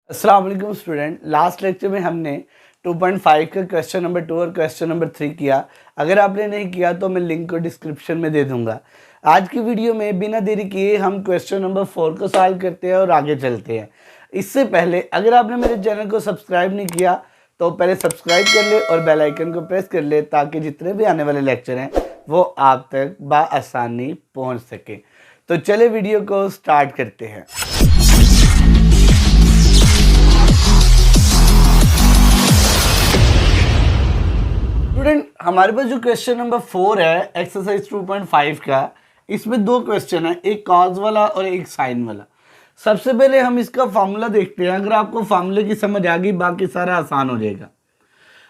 अस्सलाम वालेकुम student. Last lecture में हमने 2.5 का क्वेश्चन नंबर 2 और क्वेश्चन नंबर 3 किया। अगर आपने नहीं किया तो मैं लिंक को डिस्क्रिप्शन में दे दूंगा। आज की वीडियो में बिना देरी किए हम क्वेश्चन नंबर 4 को सॉल्व करते हैं और आगे चलते हैं। इससे पहले अगर आपने मेरे चैनल को सब्सक्राइब नहीं किया तो पहले सब्सक्राइब कर ले और बेल आइकन को प्रेस कर ले ताकि जितने भी आने वाले लेक्चर हैं वो आप तक बआसानी पहुँच सके। तो चले वीडियो को स्टार्ट करते हैं। स्टूडेंट, हमारे पास जो क्वेश्चन नंबर 4 है एक्सरसाइज 2.5 का, इसमें दो क्वेश्चन है, एक कॉज वाला और एक साइन वाला। सबसे पहले हम इसका फार्मूला देखते हैं। अगर आपको फार्मूले की समझ आ गई बाकी सारा आसान हो जाएगा।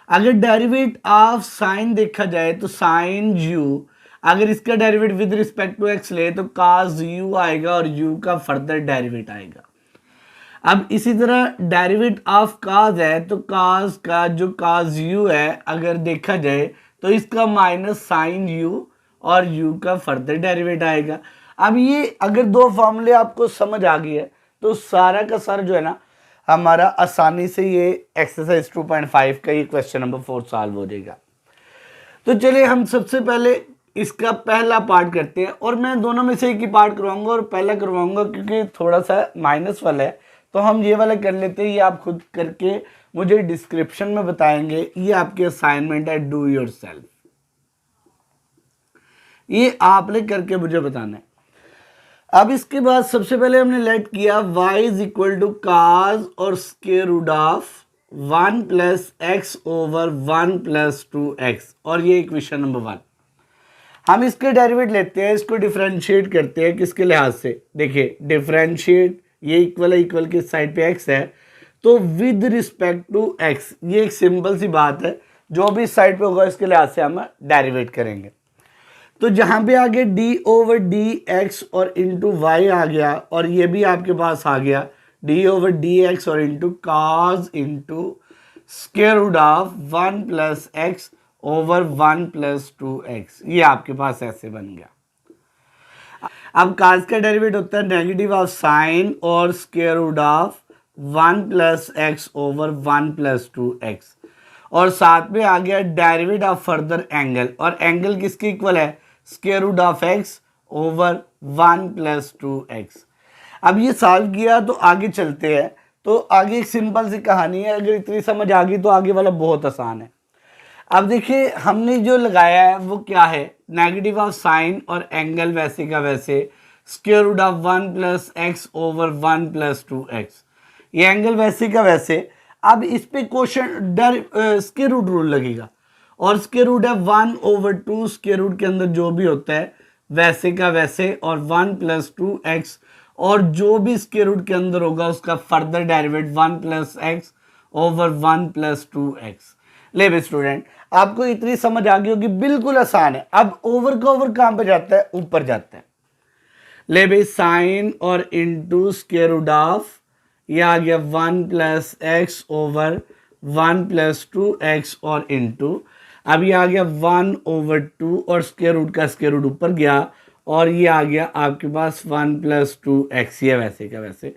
अगर डेरिवेट ऑफ साइन देखा जाए तो साइन यू, अगर इसका derivative with respect to x ले तो कॉस यू आएगा और यू का फर्दर डेरिवेट आएगा। अब इसी तरह डेरिवेट ऑफ काज है तो काज का जो काज यू है अगर देखा जाए तो इसका माइनस साइन यू और यू का फर्दर डेरिवेट आएगा। अब ये अगर दो फॉर्मूले आपको समझ आ गई है तो सारा का सारा जो है ना हमारा आसानी से ये एक्सरसाइज 2.5 का ये क्वेश्चन नंबर 4 सॉल्व हो जाएगा। तो चलिए हम सबसे पहले इसका पहला पार्ट करते हैं और मैं दोनों में से एक ही पार्ट करवाऊंगा और पहला करवाऊंगा क्योंकि थोड़ा सा माइनस वाला है तो हम ये वाला कर लेते हैं। ये आप खुद करके मुझे डिस्क्रिप्शन में बताएंगे। ये आपके असाइनमेंट है, डू योरसेल्फ। ये आपने करके मुझे बताना है। अब इसके बाद सबसे पहले हमने लेट किया y is equal to cos और square root of 1 plus x over 1 plus 2x और ये इक्वेशन नंबर 1। हम इसके डेरिवेट लेते हैं, इसको डिफरेंशिएट करते हैं। किसके लिहाज से? देखिए डिफरेंशिएट, ये इक्वल है, इक्वल के साइड पे x है तो विद रिस्पेक्ट टू x, ये एक सिंपल सी बात है। जो भी साइड पे होगा इसके लिहाज से हम डेरिवेट करेंगे। तो जहां पे आगे d ओवर डी एक्स और इंटू वाई आ गया और ये भी आपके पास आ गया d ओवर डी एक्स और into cos into square root of 1 plus x over 1 plus 2x, ये आपके पास ऐसे बन गया। अब काज का डेरिवेट होता है नेगेटिव ऑफ साइन और square root of 1 plus x over 1 plus 2x और साथ में आ गया डेरिवेट ऑफ फर्दर एंगल, और एंगल किसके इक्वल है? Square root of x over 1 plus 2x। अब ये सॉल्व किया तो आगे चलते हैं। तो आगे एक सिंपल सी कहानी है, अगर इतनी समझ आ गई तो आगे वाला बहुत आसान है। अब देखिए हमने जो लगाया है वो क्या है? नेगेटिव ऑफ साइन और एंगल वैसे का वैसे square root of 1 plus x over 1 plus 2x, ये एंगल वैसे का वैसे। अब इस पे क्वेश्चन स्क्वायर रूट रूल लगेगा और स्क्वायर रूट है 1 ओवर 2, स्क्वायर रूट के अंदर जो भी होता है वैसे का वैसे और 1 प्लस 2x और जो भी स्क्वायर रूट के अंदर होगा उसका further derivative 1 plus x over 1 plus 2x। ले भाई स्टूडेंट, आपको इतनी समझ आ गई होगी, बिल्कुल आसान है। अब ओवर का ओवर कहां पे जाता है? ऊपर जाता है। ले भाई साइन और इंटू स्क्वायर रूट ऑफ, ये आ गया 1 plus x over 1 plus 2x और इंटू, अब ये आ गया 1 ओवर 2 और स्क्वायर रूट का स्क्वायर रूट ऊपर गया और ये आ गया आपके पास 1 प्लस 2x, ये वैसे का वैसे,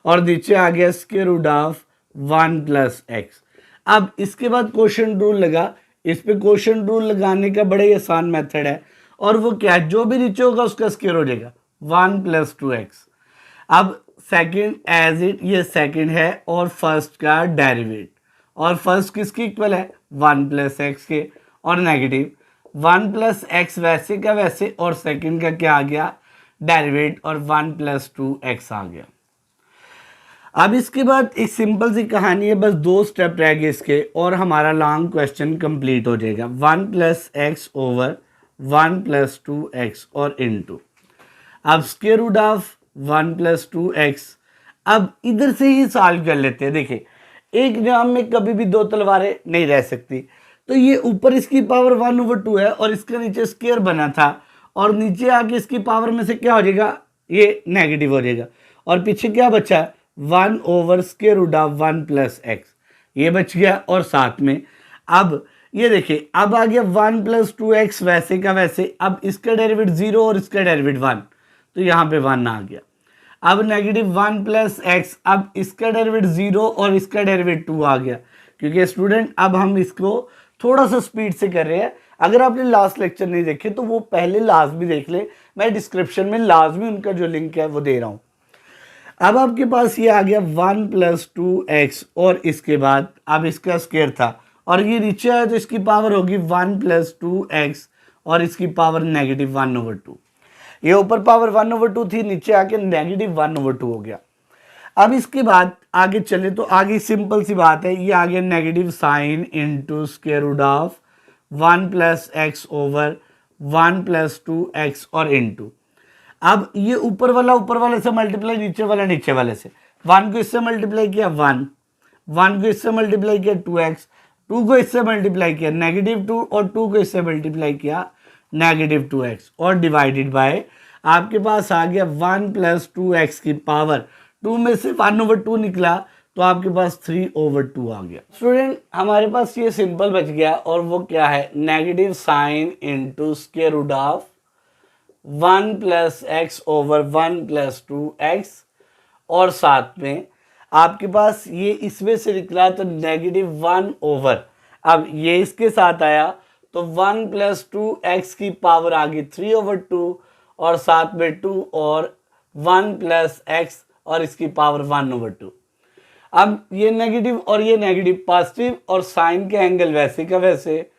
और नीचे आ गया square root of 1 plus x. अब इसके बाद क्वेश्चन रूल लगा। इस पे क्वेश्चन रूल लगाने का बड़ा ही आसान मेथड है और वो क्या है? जो भी नीचे होगा उसका स्क्वायर हो जाएगा 1 प्लस 2x। अब सेकंड एज इट, ये सेकंड है और फर्स्ट का डेरिवेट, और फर्स्ट किसके इक्वल है? 1 प्लस एक्स के, और नेगेटिव 1 प्लस एक्स वैसे का वैसे और सेकंड का क्या आ गया? डेरिवेट, और 1 प्लस 2x आ गया। अब इसके बाद एक सिंपल सी कहानी है, बस 2 स्टेप रह गए इसके और हमारा लॉन्ग क्वेश्चन कंप्लीट हो जाएगा। 1 plus x over 1 plus 2x और इनटू, अब square root of 1 plus 2x। अब इधर से ही सॉल्व कर लेते हैं। देखिए एक जाम में कभी भी 2 तलवारें नहीं रह सकती, तो ये ऊपर इसकी पावर 1 ओवर 2 है और इसका नीचे स्क्वायर बना था और नीचे आके इसकी पावर में से क्या हो जाएगा? ये नेगेटिव हो जाएगा और पीछे क्या बचा? 1 over square root of 1 plus x, ये बच गया। और साथ में अब ये देखिए अब आ गया 1 प्लस 2x वैसे का वैसे। अब इसका डेरिवेट 0 और इसका डेरिवेट 1, तो यहाँ पे 1 आ गया। अब -1 प्लस एक्स, अब इसका डेरिवेटिव 0 और इसका डेरिवेटिव 2 आ गया, क्योंकि स्टूडेंट अब हम इसको थोड़ा सा स्पीड से कर रहे हैं। अगर आपने लास्ट लेक्चर नहीं देखे तो वो पहले लाजमी देख ले, मैं डिस्क्रिप्शन में लाजमी उनका जो लिंक है वो दे रहा हूँ। अब आपके पास ये आ गया 1 + 2x और इसके बाद अब इसका स्क्वायर था और ये नीचे आया तो इसकी पावर होगी 1 + 2x और इसकी पावर -1/2। ये ऊपर पावर 1/2 थी, नीचे आके -1/2 हो गया। अब इसके बाद आगे चले तो आगे सिंपल सी बात है, ये आ गया negative sine into square root of 1 + x over 1 + 2x और इंटू, अब ये ऊपर वाले से मल्टीप्लाई, नीचे वाले से, 1 को इससे मल्टीप्लाई किया 1 को इससे मल्टीप्लाई किया 2x, 2 को इससे मल्टीप्लाई किया -2 और 2 को इससे मल्टीप्लाई किया -2x और डिवाइडेड बाय, आपके पास आ गया 1 + 2x की पावर 2 में से 1/2 निकला तो आपके पास 3/2 आ गया। स्टूडेंट हमारे पास ये सिंपल बच गया और वो क्या है, negative sine into square root of 1 + x over 1 + 2x और साथ में आपके पास ये इसमें से निकला तो -1 ओवर, अब ये इसके साथ आया तो 1 + 2x की पावर आ गई 3/2 और साथ में 2 और 1 + x और इसकी पावर 1/2। अब ये नेगेटिव और ये नेगेटिव पॉजिटिव और साइन के एंगल वैसे का वैसे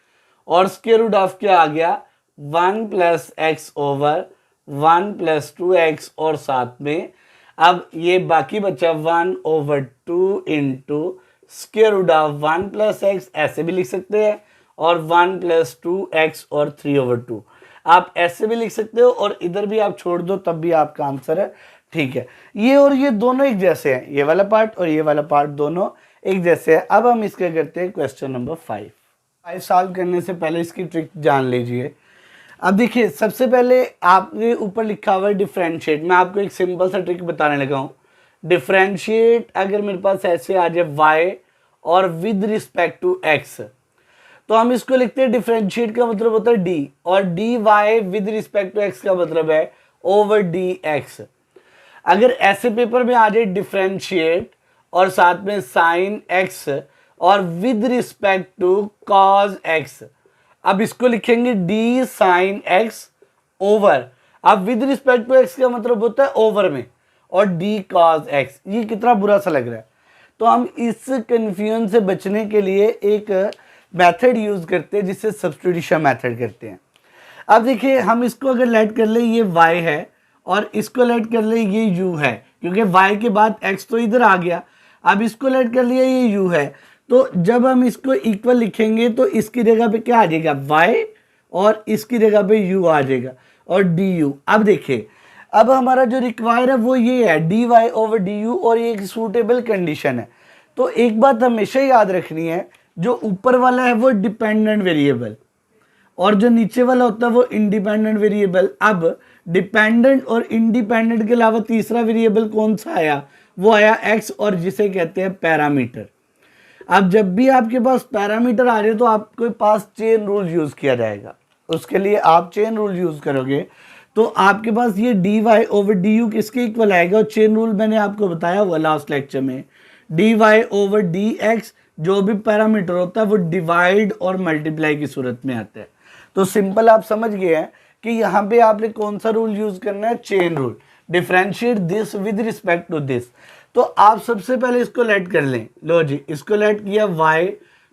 और स्क्वायर रूट ऑफ क्या आ गया 1 + x ओवर 1 + 2x और साथ में अब ये बाकी बचा 1/2 into square root of 1 + x, ऐसे भी लिख सकते हैं और 1 + 2x और 3/2 आप ऐसे भी लिख सकते हो और इधर भी आप छोड़ दो तब भी आपका आंसर है। ठीक है, ये और ये दोनों एक जैसे हैं, ये वाला पार्ट और ये वाला पार्ट दोनों एक जैसे हैं। अब हम इसका करते हैं क्वेश्चन नंबर 5 सॉल्व करने से पहले इसकी ट्रिक जान लीजिए। अब देखिए सबसे पहले आपने ऊपर लिखा हुआ है डिफरेंशिएट, मैं आपको एक सिंपल सा ट्रिक बताने लगा हूँ। डिफरेंशिएट अगर मेरे पास ऐसे आ जाए y और विद रिस्पेक्ट टू x, तो हम इसको लिखते हैं डिफरेंशिएट का मतलब होता है d और dy with respect to x का मतलब है ओवर dx। अगर ऐसे पेपर में आ जाए डिफरेंशिएट और साथ में साइन x और with respect to cos x, अब इसको लिखेंगे d साइन x ओवर, अब विद रिस्पेक्ट टू x का मतलब होता है ओवर में और d कॉज x। ये कितना बुरा सा लग रहा है, तो हम इस कंफ्यूजन से बचने के लिए एक मेथड यूज करते हैं जिसे सब्स्टिट्यूशन मेथड करते हैं। अब देखिए हम इसको अगर लेट कर ले ये y है और इसको लेट कर ले ये u है, क्योंकि y के बाद x तो इधर आ गया, अब इसको लेट कर लिया ये u है, तो जब हम इसको इक्वल लिखेंगे तो इसकी जगह पे क्या आ जाएगा y और इसकी जगह पे u आ जाएगा और du। अब देखिए अब हमारा जो रिक्वायर है वो ये है dy ओवर du और ये एक सूटेबल कंडीशन है। तो एक बात हमेशा याद रखनी है, जो ऊपर वाला है वो डिपेंडेंट वेरिएबल और जो नीचे वाला होता है वो इंडिपेंडेंट वेरिएबल। अब डिपेंडेंट और इंडिपेंडेंट के अलावा तीसरा वेरिएबल कौन सा आया, वो आया x और जिसे कहते हैं पैरामीटर। अब जब भी आपके पास पैरामीटर आ रहे तो आपके पास चेन रूल यूज किया जाएगा, उसके लिए आप चेन रूल यूज करोगे तो आपके पास ये dy ओवर du किसके इक्वल आएगा, और चेन रूल मैंने आपको बताया हुआ लास्ट लेक्चर में, dy ओवर dx जो भी पैरामीटर होता है वो डिवाइड और मल्टीप्लाई की सूरत में आता है। तो सिंपल आप समझ गए हैं कि यहाँ पे आपने कौन सा रूल यूज करना है, chain rule, differentiate this with respect to this. तो आप सबसे पहले इसको लेट कर लें, लो जी इसको लेट किया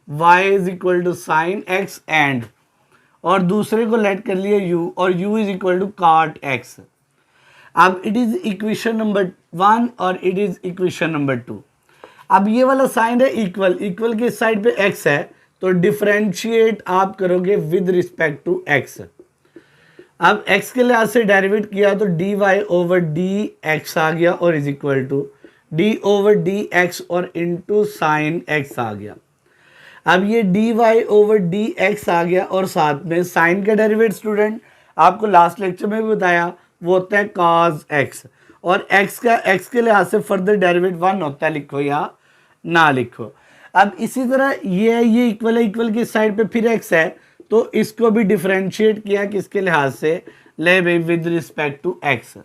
y is equal to sine x and, और दूसरे को लेट कर लिया u और u is equal to cot x। अब इट इज इक्वेशन नंबर 1 और इट इज इक्वेशन नंबर 2। अब ये वाला साइन है इक्वल, इक्वल के साइड पे x है तो डिफरेंशिएट आप करोगे विद रिस्पेक्ट टू x। अब x के लिहाज से डेरिवेट किया तो dy ओवर dx आ गया और is equal to d over dx और इंटू साइन x आ गया। अब ये dy ओवर dx आ गया और साथ में साइन का डेरिवेट स्टूडेंट आपको लास्ट लेक्चर में भी बताया वो होता है cos x और x के लिहाज से फर्दर डेरिवेट 1 होता है, लिखो या ना लिखो। अब इसी तरह ये इक्वल है, इक्वल की साइड पे फिर x है तो इसको भी डिफरेंशिएट किया किसके लिहाज से, ले भाई विद रिस्पेक्ट टू x।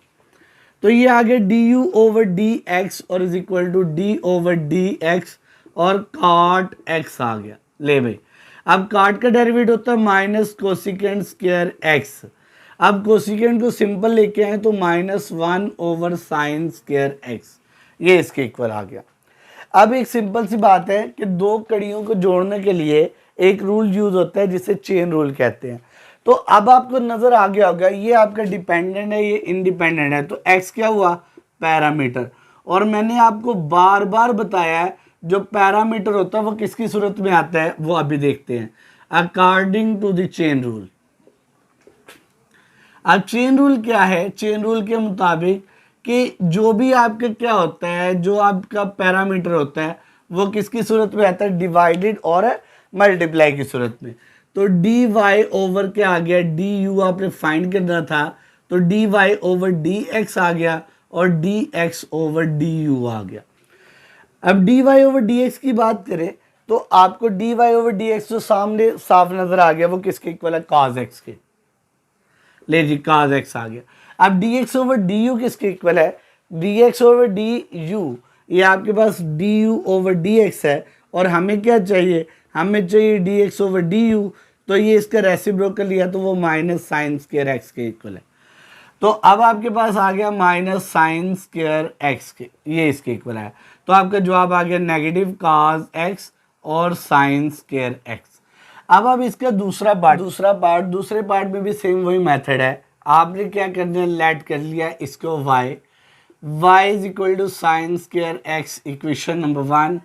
तो ये आ गया d u over d x और is equal to d over d x और कॉट एक्स आ गया। ले भाई, अब कॉट का डेरिवेटिव होता है माइनस कोसिकेंट स्क्वायर एक्स। अब कोसिकेंट को सिंपल लेके आए तो -1 ओवर साइन स्क्वायर एक्स, ये इसके इक्वल आ गया। अब एक सिंपल सी बात है कि दो कड़ियों को जोड़ने के लिए एक रूल यूज होता है जिसे चेन रूल कहते हैं। तो अब आपको नजर आ गया होगा ये आपका डिपेंडेंट है, ये इंडिपेंडेंट है, तो x क्या हुआ, पैरामीटर। और मैंने आपको बार बार बताया है जो पैरामीटर होता है वो किसकी सूरत में आता है, वो अभी देखते हैं। According to the chain rule. अब चेन रूल क्या है, चेन रूल के मुताबिक कि जो भी आपका क्या होता है, जो आपका पैरामीटर होता है वो किसकी सूरत में आता है, डिवाइडेड और मल्टीप्लाई की सूरत में। तो डी वाई ओवर क्या आ गया, डी यू आपने फाइंड करना था, तो d y over d x आ गया और d x over d u आ गया। अब d y over d x की बात करें तो आपको d y over d x जो सामने साफ नजर आ गया वो किसके इक्वल है, कॉज एक्स के। ले जी, कॉज एक्स आ गया। अब d x over d u किसके इक्वल है, d x over d u, ये आपके पास d u over d x है और हमें क्या चाहिए, हमें चाहिए d x over d u, तो ये इसका रेसिप्रोकल लिया तो वो माइनस साइन स्क्वायर एक्स के इक्वल है। तो अब आपके पास आ गया माइनस साइन स्क्वायर एक्स के, ये इसके इक्वल है। तो आपका जवाब आ गया नेगेटिव कॉस एक्स और साइन स्क्वायर एक्स। अब आप इसका दूसरे पार्ट में भी सेम वही मेथड है। आपने क्या करना है, लेट कर लिया इसको y is equal to sine square x, equation number 1,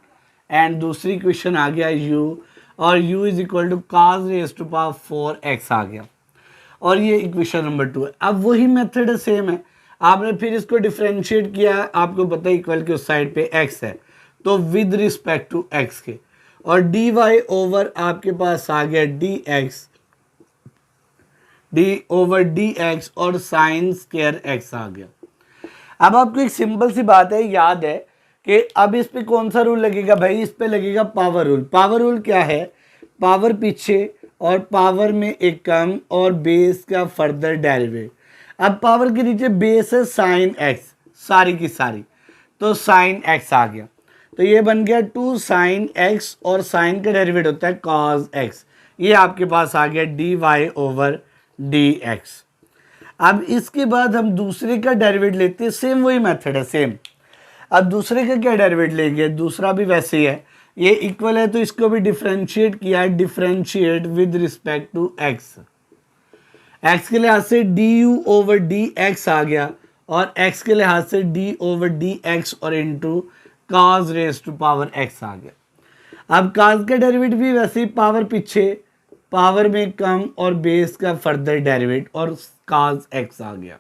and दूसरी इक्वेशन आ गया u, और u is equal to cos raise to power 4x आ गया, और ये इक्वेशन नंबर 2 है। अब वही मेथड है, सेम है। आपने फिर इसको डिफरेंशिएट किया, आपको पता है इक्वल के उस साइड पे x है तो विद रिस्पेक्ट टू x के, और dy ओवर आपके पास आ गया d ओवर dx और साइन स्क्वायर x आ गया। अब आपको एक सिंपल सी बात है याद है कि अब इस पे कौन सा रूल लगेगा भाई, इस पे लगेगा पावर रूल। पावर रूल क्या है, पावर पीछे और पावर में एक कम और बेस का फर्दर डेरिवेटिव। अब पावर के नीचे बेस है साइन एक्स, सारी की सारी, तो साइन एक्स आ गया, तो ये बन गया 2 साइन एक्स और साइन का डेरिवेटिव होता है कॉस एक्स। ये आपके पास आ गया d y over d x. अब इसके बाद हम दूसरे का डेरिवेटिव लेते हैं, सेम वही मेथड है, सेम। अब दूसरे का क्या डेरिवेटिव लेंगे, दूसरा भी वैसे ही है, ये इक्वल है तो इसको भी डिफरेंशिएट किया है, differentiate with respect to x. X के लिहाज से d u over d x आ गया और एक्स के लिहाज से डी ओवर डी एक्स और into cos raise to power x आ गया। अब कॉस का डेरिवेटिव भी वैसे ही पावर पीछे, पावर में कम और बेस का फर्दर डेरिवेटिव और कॉस एक्स आ गया।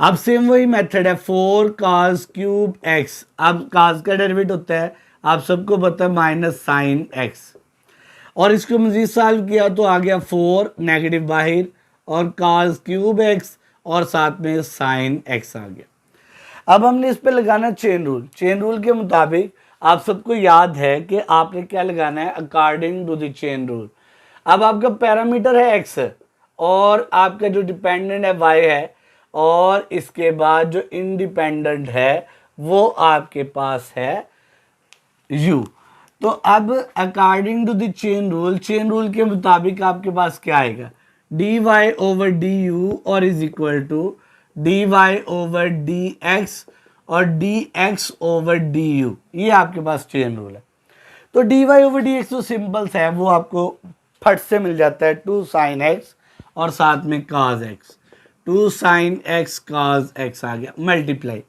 अब सेम वही मेथड है, 4 cos क्यूब एक्स। अब cos का डेरिवेटिव होता है, आप सबको पता है, माइनस साइन एक्स, और इसको मजीद सॉल्व किया तो आ गया 4 नेगेटिव बाहर और cos क्यूब एक्स और साथ में साइन एक्स आ गया। अब हमने इस पे लगाना चेन रूल। चेन रूल के मुताबिक आप सबको याद है कि आपने क्या लगाना है, according to the chain rule. अब आपका पैरामीटर है एक्स और आपका जो डिपेंडेंट है वाई है, और इसके बाद जो इंडिपेंडेंट है वो आपके पास है u। तो अब according to the chain rule के मुताबिक आपके पास क्या आएगा, d y over d u और is equal to d y over d x और d x over d u, ये आपके पास चेन रूल है। तो d y over d x तो सिंपल है, वो आपको फट से मिल जाता है 2 साइन एक्स और साथ में cos x, 2 sine x cos x आ गया, मल्टीप्लाई।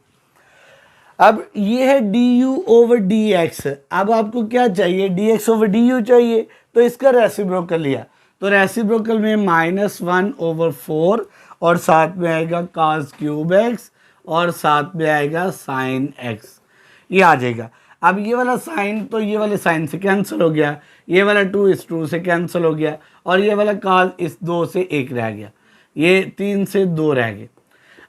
अब ये है d u over d x. अब आपको क्या चाहिए, d x over d u चाहिए, तो इसका रेसिप्रोकल लिया, तो रेसिप्रोकल में -1 ओवर 4 और साथ में आएगा cos क्यूब एक्स और साथ में आएगा साइन एक्स, ये आ जाएगा। अब ये वाला साइन तो ये वाले साइन से कैंसिल हो गया, ये वाला 2 इस 2 से कैंसिल हो गया, और ये वाला cos इस 2 से 1 रह गया, ये 3 से 2 रह गए।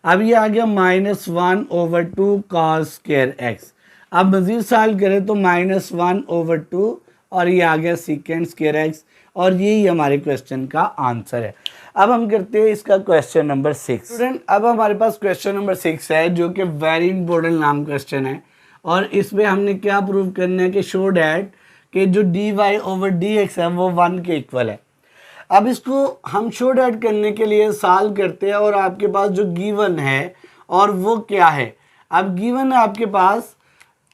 अब ये आ गया -1 ओवर 2 cos स्क्वायर एक्स। अब मज़ीद सॉल्व करें तो -1 ओवर 2 और ये आ गया सीकेंड स्क्वायर एक्स, और यही हमारे क्वेश्चन का आंसर है। अब हम करते हैं इसका क्वेश्चन नंबर 6। स्टूडेंट अब हमारे पास क्वेश्चन नंबर 6 है जो कि वेरी इंपॉर्टेंट नाम क्वेश्चन है, और इसमें हमने क्या प्रूव करना है कि शो डैट कि जो d y over d x है वो 1 के इक्वल है। अब इसको हम शो डैट करने के लिए सॉल्व करते हैं, और आपके पास जो गिवन है और वो क्या है, अब गिवन है आपके पास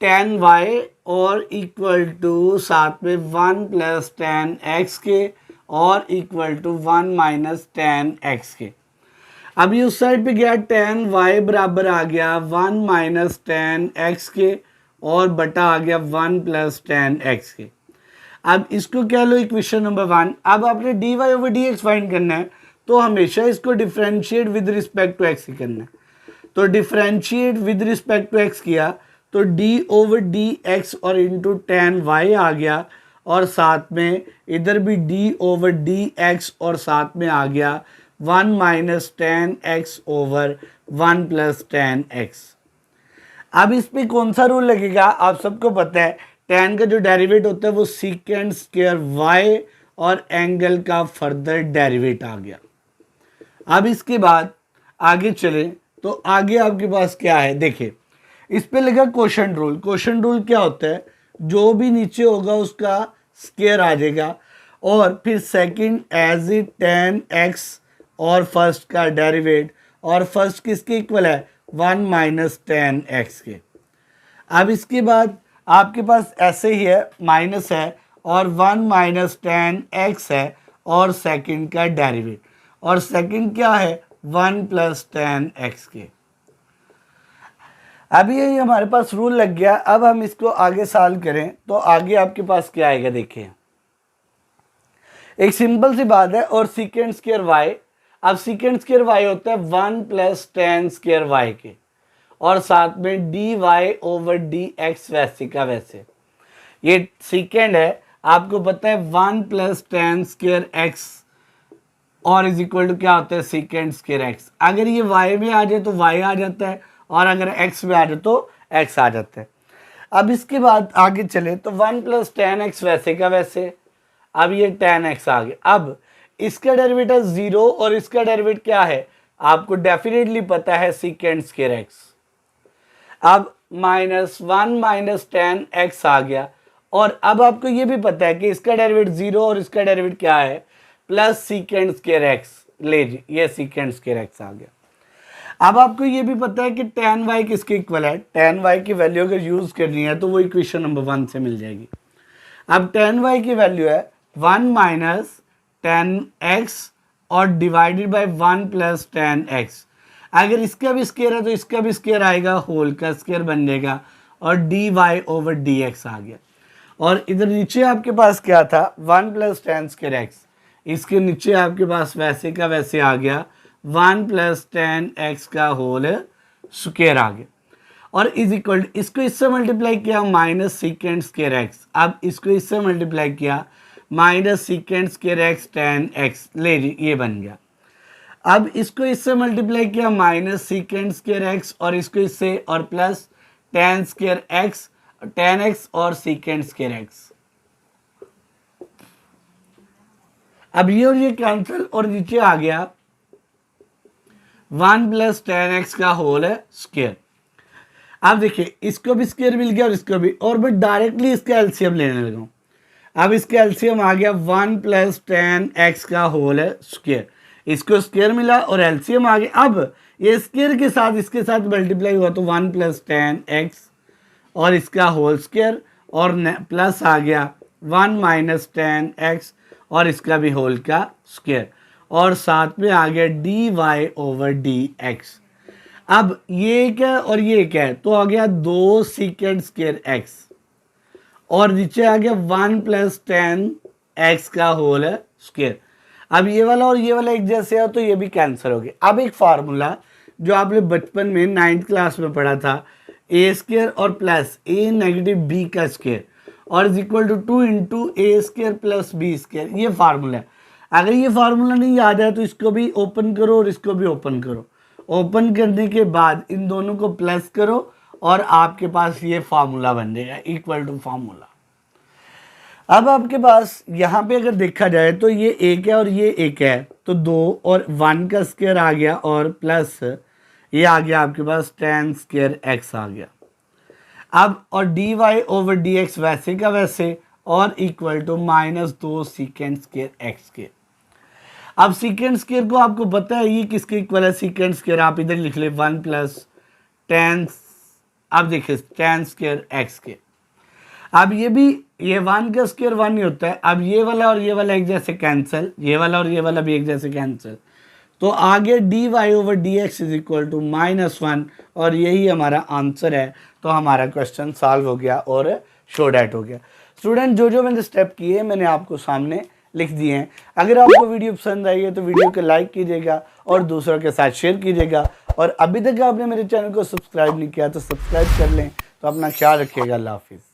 tan y और इक्वल टू साथ में 1 प्लस tan x के और equal to 1 minus tan x के। अभी उस साइड पे गया tan y बराबर आ गया 1 माइनस tan x के और बटा आ गया 1 प्लस tan x के। अब इसको क्या लो इक्वेशन नंबर 1। अब आपने d y over d x find करना है, तो हमेशा इसको differentiate with respect to x ही करना है। तो differentiate with respect to x किया तो d ओवर डी एक्स और इंटू tan y आ गया, और साथ में इधर भी d ओवर डी एक्स और साथ में आ गया 1 minus tan x over 1 plus tan x। अब इस पे कौन सा रूल लगेगा, आप सबको पता है tan का जो डेरिवेट होता है वो सीकेंड स्क्वायर y और एंगल का फर्दर डेरिवेट आ गया। अब इसके बाद आगे चले तो आगे आपके पास क्या है, देखिए इस पे लगा क्वोशंट रूल। क्वोशंट रूल क्या होता है, जो भी नीचे होगा उसका स्क्वायर आ जाएगा, और फिर second as it tan x और फर्स्ट का डेरिवेट, और फर्स्ट किसके इक्वल है 1 माइनस tan x के। अब इसके बाद आपके पास ऐसे ही है माइनस है और 1 माइनस tan x है और सेकंड का डेरिवेट, और सेकंड क्या है 1 प्लस tan x के। अभी यही हमारे पास रूल लग गया। अब हम इसको आगे सॉल्व करें तो आगे आपके पास क्या आएगा, देखिए एक सिंपल सी बात है, और सीकेंड स्क्वायर y, अब सीकेंड स्क्वायर y होता है 1 प्लस tan स्क्वायर y के, और साथ में d y over d x वैसे का वैसे। ये सीकेंड है, आपको पता है 1 प्लस tan स्क्वायर x और इज इक्वल टू क्या होता है सीकेंड स्क्वायर x। अगर ये y में आ जाए तो y आ जाता है, और अगर x में आ जाए तो x आ जाता है। अब इसके बाद आगे चले तो 1 प्लस tan x वैसे का वैसे, अब ये tan x आ गया। अब इसका डेरिवेटिव 0 और इसका डेरिवेटिव क्या है, आपको डेफिनेटली पता है सीकेंड स्क्वायर x। अब -1 माइनस tan x आ गया, और अब आपको ये भी पता है कि इसका डेरिवेटिव 0 और इसका डेरिवेटिव क्या है प्लस सीकेंड स्क्वायर x। ले जी ये सीकेंड स्क्वायर x आ गया। अब आपको ये भी पता है कि tan y किसके इक्वल है, tan y की वैल्यू अगर यूज करनी है तो वो इक्वेशन नंबर 1 से मिल जाएगी। अब tan y की वैल्यू है 1 माइनस tan x और divided by 1 plus tan x। अगर इसका भी स्क्वायर है तो इसका भी स्क्वायर आएगा, होल का स्क्वायर बन जाएगा, और d y over d x आ गया। और इधर नीचे आपके पास क्या था 1 प्लस tan स्क्वायर x, इसके नीचे आपके पास वैसे का वैसे आ गया 1 प्लस tan x का होल स्क्वायर आ गया, और इज इक्वल इसको इससे मल्टीप्लाई किया माइनस सीकेंड स्क्वायर x। अब इसको इससे मल्टीप्लाई किया minus सीकेंड square x tan x, ले ये बन गया। अब इसको इससे मल्टीप्लाई किया माइनस सीकेंड स्क्वायर x, और इसको इससे और plus tan square x, tan x और सीकेंड स्क्वायर x। अब ये और ये कैंसिल, और नीचे आ गया 1 प्लस tan x का होल स्क्वायर। अब देखिए इसको भी स्क्वायर मिल गया और इसको भी, और मैं डायरेक्टली इसका एलसीएम लेने लगा हूँ। अब इसका एलसीएम आ गया 1 प्लस tan x का होल स्क्वायर, इसको स्क्वायर मिला और एलसीएम आ गया। अब ये स्क्वायर के साथ इसके साथ मल्टीप्लाई हुआ तो 1 प्लस tan x और इसका होल स्क्वायर, और प्लस आ गया 1 माइनस tan x और इसका भी होल का स्क्वायर, और साथ में आ गया d y over d x. अब ये क्या और ये क्या है, तो आ गया 2 सीकेंड स्क्वायर x, और नीचे आ गया 1 प्लस tan x का होल स्क्वायर। अब ये वाला और ये वाला एक जैसे है तो ये भी कैंसिल हो गया। अब एक फार्मूला जो आपने बचपन में 9th क्लास में पढ़ा था, ए स्क्वायर और प्लस ए नेगेटिव बी का स्क्वायर और is equal to 2 into a square plus b square, ये फार्मूला है। अगर ये फार्मूला नहीं याद है तो इसको भी ओपन करो और इसको भी ओपन करो। ओपन करने के बाद इन दोनों को प्लस करो और आपके पास ये फार्मूला बन जाएगा, इक्वल टू फार्मूला। अब आपके पास यहाँ पे अगर देखा जाए तो ये एक है और ये एक है, तो 2 और 1 का स्क्वायर आ गया और प्लस ये आ गया आपके पास tan स्क्वायर x आ गया। अब और dy ओवर dx वैसे का वैसे और equal to -2 secant square x के। अब सीकेंड स्क्वायर को आपको पता है ये किसके इक्वल है, सीकेंड स्क्वायर आप इधर लिख ले 1 प्लस tan, अब देखिए tan स्क्वायर x के। अब ये भी ये 1 का स्क्वायर 1 ही होता है। अब ये वाला और ये वाला एक जैसे कैंसिल, ये वाला और ये वाला भी एक जैसे कैंसिल, तो आगे dy ओवर dx इज इक्वल टू -1 और यही हमारा आंसर है। तो हमारा क्वेश्चन सॉल्व हो गया और शो डैट हो गया। स्टूडेंट जो जो मैंने स्टेप किए मैंने आपको सामने लिख दिए हैं। अगर आपको वीडियो पसंद आई है तो वीडियो को लाइक कीजिएगा और दूसरों के साथ शेयर कीजिएगा, और अभी तक आपने मेरे चैनल को सब्सक्राइब नहीं किया तो सब्सक्राइब कर लें। तो अपना ख्याल रखिएगा। अल्लाह हाफिज़।